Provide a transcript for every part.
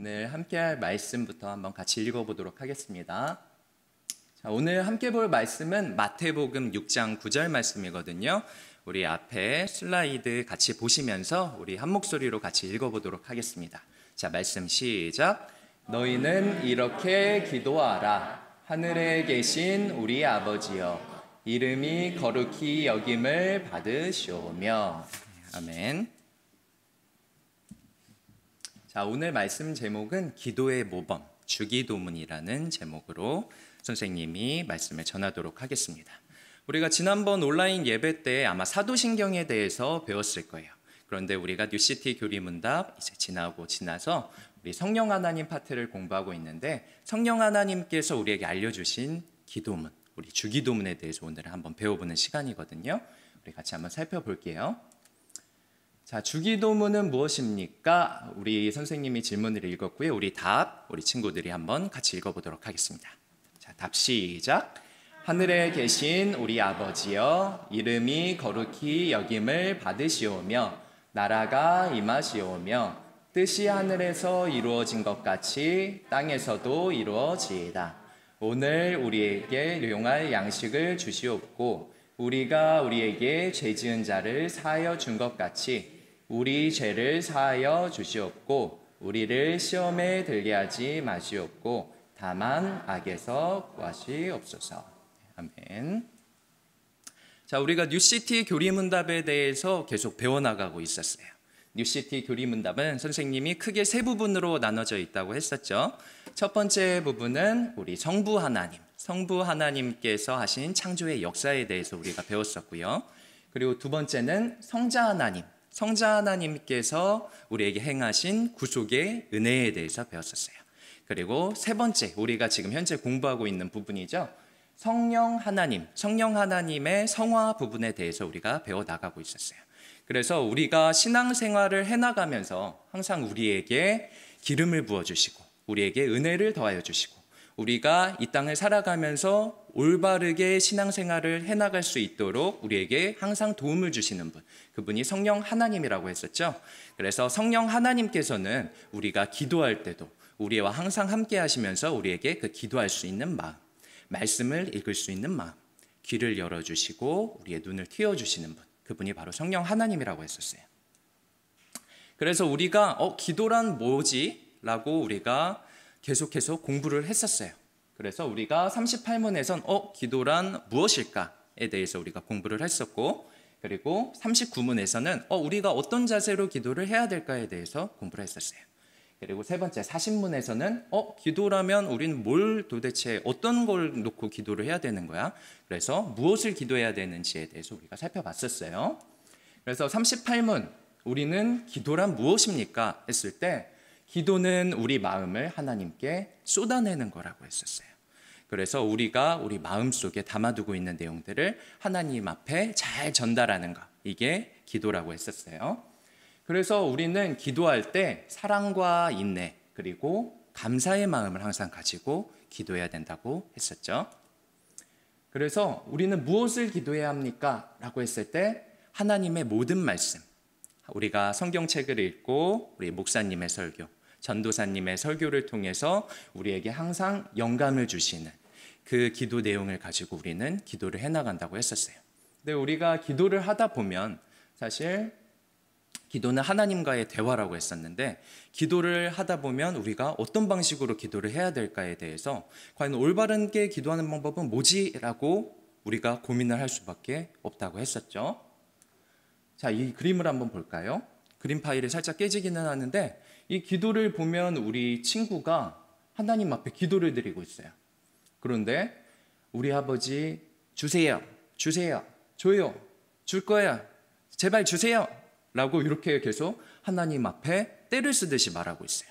오늘 함께할 말씀부터 한번 같이 읽어보도록 하겠습니다. 자, 오늘 함께 볼 말씀은 마태복음 6장 9절 말씀이거든요. 우리 앞에 슬라이드 같이 보시면서 우리 한 목소리로 같이 읽어보도록 하겠습니다. 자, 말씀 시작. 너희는 이렇게 기도하라. 하늘에 계신 우리 아버지여, 이름이 거룩히 여김을 받으시오며. 아멘. 자, 오늘 말씀 제목은 기도의 모범, 주기도문이라는 제목으로 선생님이 말씀을 전하도록 하겠습니다. 우리가 지난번 온라인 예배 때 아마 사도신경에 대해서 배웠을 거예요. 그런데 우리가 뉴시티 교리문답 이제 지나서 우리 성령 하나님 파트를 공부하고 있는데, 성령 하나님께서 우리에게 알려주신 기도문, 우리 주기도문에 대해서 오늘 한번 배워보는 시간이거든요. 우리 같이 한번 살펴볼게요. 자, 주기도문은 무엇입니까? 우리 선생님이 질문을 읽었고요. 우리 친구들이 한번 같이 읽어보도록 하겠습니다. 자, 답 시작. 하늘에 계신 우리 아버지여, 이름이 거룩히 여김을 받으시오며 나라가 임하시오며 뜻이 하늘에서 이루어진 것 같이 땅에서도 이루어지이다. 오늘 우리에게 용할 양식을 주시옵고 우리가 우리에게 죄 지은 자를 사하여 준 것 같이 우리 죄를 사하여 주시옵고 우리를 시험에 들게 하지 마시옵고 다만 악에서 구하시옵소서. 아멘. 자, 우리가 뉴시티 교리문답에 대해서 계속 배워나가고 있었어요. 뉴시티 교리문답은 선생님이 크게 세 부분으로 나눠져 있다고 했었죠. 첫 번째 부분은 우리 성부 하나님께서 하신 창조의 역사에 대해서 우리가 배웠었고요. 그리고 두 번째는 성자 하나님께서 우리에게 행하신 구속의 은혜에 대해서 배웠었어요. 그리고 세 번째, 우리가 지금 현재 공부하고 있는 부분이죠. 성령 하나님의 성화 부분에 대해서 우리가 배워나가고 있었어요. 그래서 우리가 신앙생활을 해나가면서 항상 우리에게 기름을 부어주시고 우리에게 은혜를 더하여 주시고 우리가 이 땅을 살아가면서 올바르게 신앙생활을 해나갈 수 있도록 우리에게 항상 도움을 주시는 분, 그분이 성령 하나님이라고 했었죠. 그래서 성령 하나님께서는 우리가 기도할 때도 우리와 항상 함께 하시면서 우리에게 그 기도할 수 있는 마음, 말씀을 읽을 수 있는 마음, 귀를 열어주시고 우리의 눈을 틔워주시는 분, 그분이 바로 성령 하나님이라고 했었어요. 그래서 우리가 기도란 뭐지? 라고 우리가 계속해서 공부를 했었어요. 그래서 우리가 38문에선 기도란 무엇일까에 대해서 우리가 공부를 했었고, 그리고 39문에서는 우리가 어떤 자세로 기도를 해야 될까에 대해서 공부를 했었어요. 그리고 세 번째 40문에서는 기도라면 우리는 도대체 어떤 걸 놓고 기도를 해야 되는 거야? 그래서 무엇을 기도해야 되는지에 대해서 우리가 살펴봤었어요. 그래서 38문, 우리는 기도란 무엇입니까? 했을 때 기도는 우리 마음을 하나님께 쏟아내는 거라고 했었어요. 그래서 우리가 우리 마음속에 담아두고 있는 내용들을 하나님 앞에 잘 전달하는 것, 이게 기도라고 했었어요. 그래서 우리는 기도할 때 사랑과 인내 그리고 감사의 마음을 항상 가지고 기도해야 된다고 했었죠. 그래서 우리는 무엇을 기도해야 합니까? 라고 했을 때 하나님의 모든 말씀, 우리가 성경책을 읽고 우리 목사님의 설교, 전도사님의 설교를 통해서 우리에게 항상 영감을 주시는 그 기도 내용을 가지고 우리는 기도를 해나간다고 했었어요. 근데 우리가 기도를 하다 보면 사실 기도는 하나님과의 대화라고 했었는데, 기도를 하다 보면 우리가 어떤 방식으로 기도를 해야 될까에 대해서 과연 올바르게 기도하는 방법은 뭐지라고 우리가 고민을 할 수밖에 없다고 했었죠. 자, 이 그림을 한번 볼까요? 그림 파일이 살짝 깨지기는 하는데, 이 기도를 보면 우리 친구가 하나님 앞에 기도를 드리고 있어요. 그런데 우리 아버지 주세요, 줘요, 줄 거야, 제발 주세요 라고 이렇게 계속 하나님 앞에 때를 쓰듯이 말하고 있어요.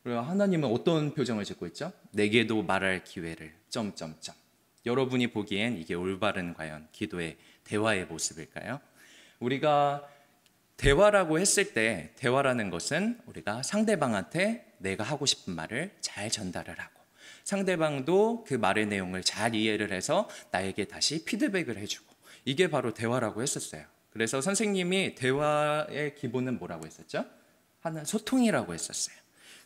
그리고 하나님은 어떤 표정을 짓고 있죠? 내게도 말할 기회를... 여러분이 보기엔 이게 올바른 과연 기도의 대화의 모습일까요? 우리가 대화라고 했을 때, 대화라는 것은 우리가 상대방한테 내가 하고 싶은 말을 잘 전달을 하고 상대방도 그 말의 내용을 잘 이해를 해서 나에게 다시 피드백을 해주고, 이게 바로 대화라고 했었어요. 그래서 선생님이 대화의 기본은 뭐라고 했었죠? 하는 소통이라고 했었어요.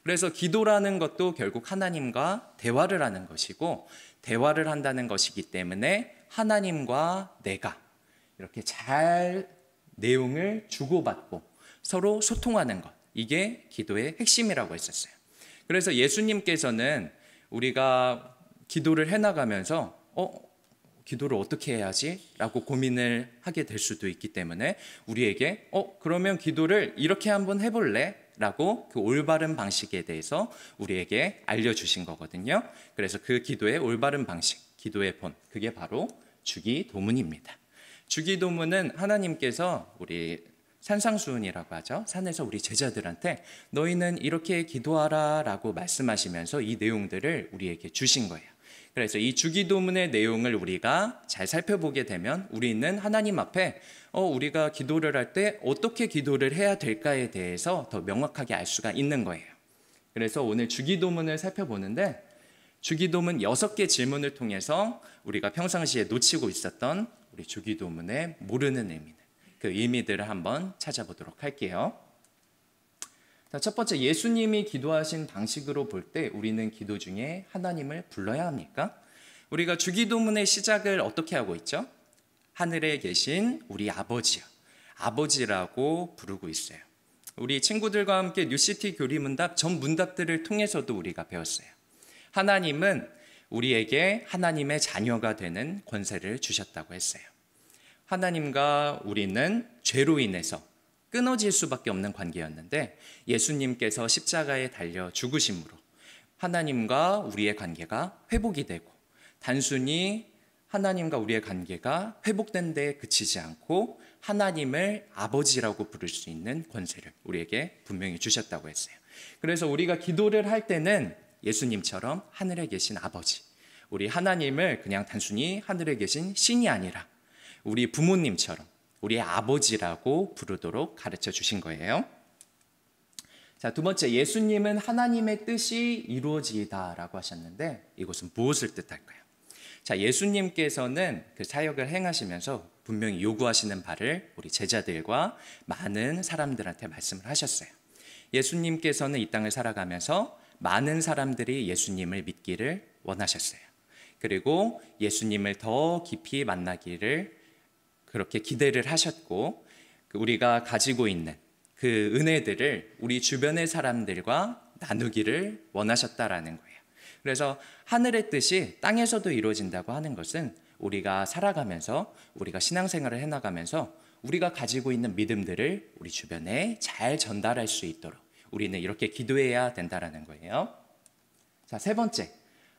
그래서 기도라는 것도 결국 하나님과 대화를 하는 것이고, 대화를 한다는 것이기 때문에 하나님과 내가 이렇게 잘 내용을 주고받고 서로 소통하는 것, 이게 기도의 핵심이라고 했었어요. 그래서 예수님께서는 우리가 기도를 해나가면서 기도를 어떻게 해야지? 라고 고민을 하게 될 수도 있기 때문에 우리에게 그러면 기도를 이렇게 한번 해볼래? 라고 그 올바른 방식에 대해서 우리에게 알려주신 거거든요. 그래서 그 기도의 올바른 방식, 기도의 본, 그게 바로 주기도문입니다. 주기도문은 하나님께서 우리 산상수훈이라고 하죠. 산에서 우리 제자들한테 너희는 이렇게 기도하라 라고 말씀하시면서 이 내용들을 우리에게 주신 거예요. 그래서 이 주기도문의 내용을 우리가 잘 살펴보게 되면 우리는 하나님 앞에 우리가 기도를 할 때 어떻게 기도를 해야 될까에 대해서 더 명확하게 알 수가 있는 거예요. 그래서 오늘 주기도문을 살펴보는데 주기도문 6개 질문을 통해서 우리가 평상시에 놓치고 있었던 우리 주기도문의 모르는 의미들, 그 의미들을 한번 찾아보도록 할게요. 자, 첫 번째, 예수님이 기도하신 방식으로 볼 때 우리는 기도 중에 하나님을 불러야 합니까? 우리가 주기도문의 시작을 어떻게 하고 있죠? 하늘에 계신 우리 아버지요, 아버지라고 부르고 있어요. 우리 친구들과 함께 뉴시티 교리문답 전 문답들을 통해서도 우리가 배웠어요. 하나님은 우리에게 하나님의 자녀가 되는 권세를 주셨다고 했어요. 하나님과 우리는 죄로 인해서 끊어질 수밖에 없는 관계였는데 예수님께서 십자가에 달려 죽으심으로 하나님과 우리의 관계가 회복이 되고, 단순히 하나님과 우리의 관계가 회복된 데에 그치지 않고 하나님을 아버지라고 부를 수 있는 권세를 우리에게 분명히 주셨다고 했어요. 그래서 우리가 기도를 할 때는 예수님처럼 하늘에 계신 아버지, 우리 하나님을 그냥 단순히 하늘에 계신 신이 아니라 우리 부모님처럼 우리의 아버지라고 부르도록 가르쳐 주신 거예요. 자, 두 번째, 예수님은 하나님의 뜻이 이루어지다라고 하셨는데 이것은 무엇을 뜻할까요? 자, 예수님께서는 그 사역을 행하시면서 분명히 요구하시는 바를 우리 제자들과 많은 사람들한테 말씀을 하셨어요. 예수님께서는 이 땅을 살아가면서 많은 사람들이 예수님을 믿기를 원하셨어요. 그리고 예수님을 더 깊이 만나기를 그렇게 기대를 하셨고, 우리가 가지고 있는 그 은혜들을 우리 주변의 사람들과 나누기를 원하셨다라는 거예요. 그래서 하늘의 뜻이 땅에서도 이루어진다고 하는 것은 우리가 살아가면서, 우리가 신앙생활을 해나가면서 우리가 가지고 있는 믿음들을 우리 주변에 잘 전달할 수 있도록 우리는 이렇게 기도해야 된다라는 거예요. 자, 세 번째,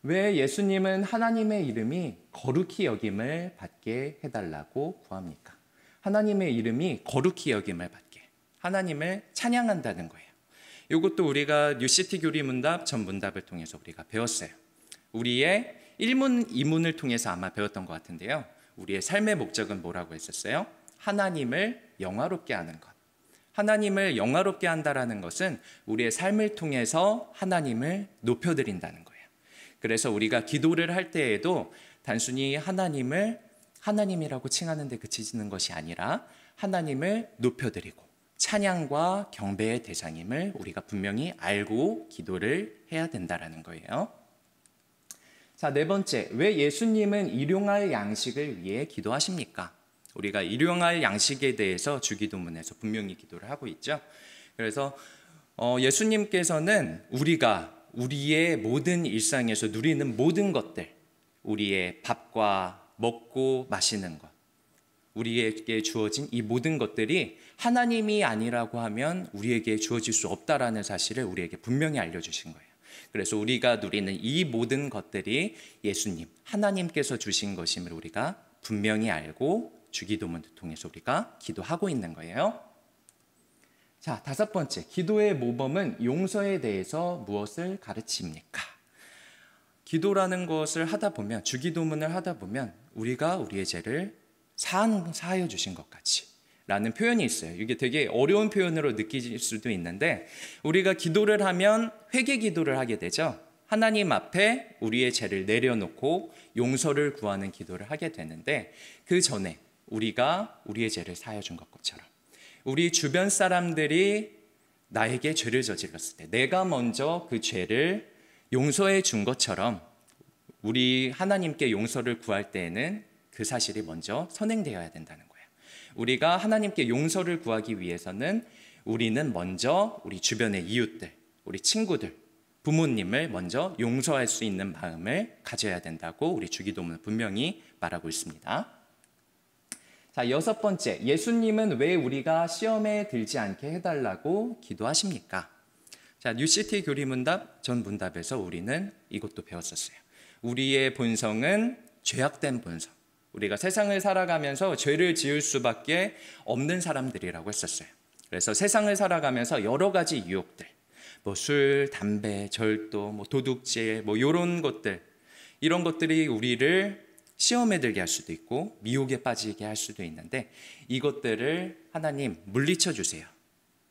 왜 예수님은 하나님의 이름이 거룩히 여김을 받게 해달라고 구합니까? 하나님의 이름이 거룩히 여김을 받게, 하나님을 찬양한다는 거예요. 이것도 우리가 뉴시티 교리 문답 전 문답을 통해서 우리가 배웠어요. 우리의 1문, 2문을 통해서 아마 배웠던 것 같은데요. 우리의 삶의 목적은 뭐라고 했었어요? 하나님을 영화롭게 하는 것. 하나님을 영화롭게 한다라는 것은 우리의 삶을 통해서 하나님을 높여드린다는 거예요. 그래서 우리가 기도를 할 때에도 단순히 하나님을 하나님이라고 칭하는 데 그치는 것이 아니라 하나님을 높여드리고 찬양과 경배의 대상임을 우리가 분명히 알고 기도를 해야 된다라는 거예요. 자, 네 번째, 왜 예수님은 일용할 양식을 위해 기도하십니까? 우리가 일용할 양식에 대해서 주기도문에서 분명히 기도를 하고 있죠. 그래서 예수님께서는 우리의 모든 일상에서 누리는 모든 것들, 우리의 밥과 먹고 마시는 것, 우리에게 주어진 이 모든 것들이 하나님이 아니라고 하면 우리에게 주어질 수 없다라는 사실을 우리에게 분명히 알려주신 거예요. 그래서 우리가 누리는 이 모든 것들이 예수님, 하나님께서 주신 것임을 우리가 분명히 알고 주기도문을 통해서 우리가 기도하고 있는 거예요. 자, 다섯 번째, 기도의 모범은 용서에 대해서 무엇을 가르칩니까? 기도라는 것을 하다 보면, 주기도문을 하다 보면 우리가 우리의 죄를 사하여 주신 것 같이 라는 표현이 있어요. 이게 되게 어려운 표현으로 느끼실 수도 있는데, 우리가 기도를 하면 회개 기도를 하게 되죠. 하나님 앞에 우리의 죄를 내려놓고 용서를 구하는 기도를 하게 되는데, 그 전에 우리가 우리의 죄를 사하여 준 것처럼 우리 주변 사람들이 나에게 죄를 저질렀을 때 내가 먼저 그 죄를 용서해 준 것처럼 우리 하나님께 용서를 구할 때에는 그 사실이 먼저 선행되어야 된다는 거예요. 우리가 하나님께 용서를 구하기 위해서는 우리는 먼저 우리 주변의 이웃들, 우리 친구들, 부모님을 먼저 용서할 수 있는 마음을 가져야 된다고 우리 주기도문은 분명히 말하고 있습니다. 자, 6번째, 예수님은 왜 우리가 시험에 들지 않게 해달라고 기도하십니까? 자, 뉴시티 교리문답 전 문답에서 우리는 이것도 배웠었어요. 우리의 본성은 죄악된 본성. 우리가 세상을 살아가면서 죄를 지을 수밖에 없는 사람들이라고 했었어요. 그래서 세상을 살아가면서 여러 가지 유혹들, 뭐 술, 담배, 절도, 뭐 도둑질, 뭐 이런 것들, 이런 것들이 우리를 시험에 들게 할 수도 있고 미혹에 빠지게 할 수도 있는데 이것들을 하나님 물리쳐 주세요.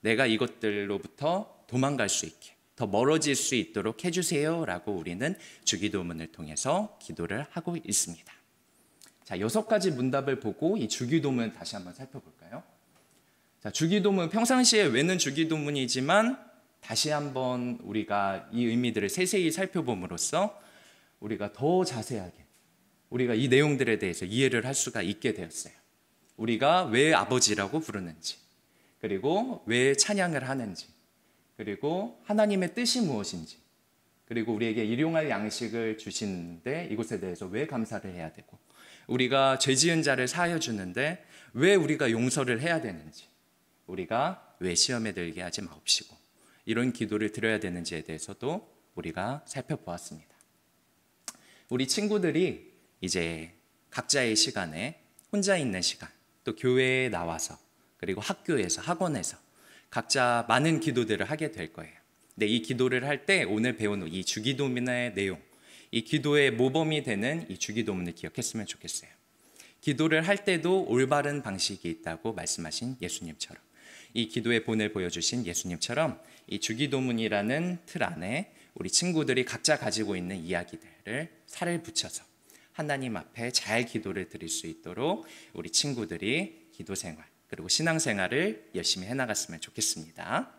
내가 이것들로부터 도망갈 수 있게, 더 멀어질 수 있도록 해주세요 라고 우리는 주기도문을 통해서 기도를 하고 있습니다. 자, 6가지 문답을 보고 이 주기도문 다시 한번 살펴볼까요? 자, 주기도문 평상시에 외는 주기도문이지만 다시 한번 우리가 이 의미들을 세세히 살펴봄으로써 우리가 더 자세하게 우리가 이 내용들에 대해서 이해를 할 수가 있게 되었어요. 우리가 왜 아버지라고 부르는지, 그리고 왜 찬양을 하는지, 그리고 하나님의 뜻이 무엇인지, 그리고 우리에게 일용할 양식을 주시는데 이것에 대해서 왜 감사를 해야 되고, 우리가 죄 지은 자를 사하여 주는데 왜 우리가 용서를 해야 되는지, 우리가 왜 시험에 들게 하지 마옵시고 이런 기도를 드려야 되는지에 대해서도 우리가 살펴보았습니다. 우리 친구들이 이제 각자의 시간에 혼자 있는 시간, 또 교회에 나와서 그리고 학교에서 학원에서 각자 많은 기도들을 하게 될 거예요. 근데 이 기도를 할 때 오늘 배운 이 주기도문의 내용, 이 기도의 모범이 되는 이 주기도문을 기억했으면 좋겠어요. 기도를 할 때도 올바른 방식이 있다고 말씀하신 예수님처럼, 이 기도의 본을 보여주신 예수님처럼 이 주기도문이라는 틀 안에 우리 친구들이 각자 가지고 있는 이야기들을 살을 붙여서 하나님 앞에 잘 기도를 드릴 수 있도록 우리 친구들이 기도 생활 그리고 신앙 생활을 열심히 해나갔으면 좋겠습니다.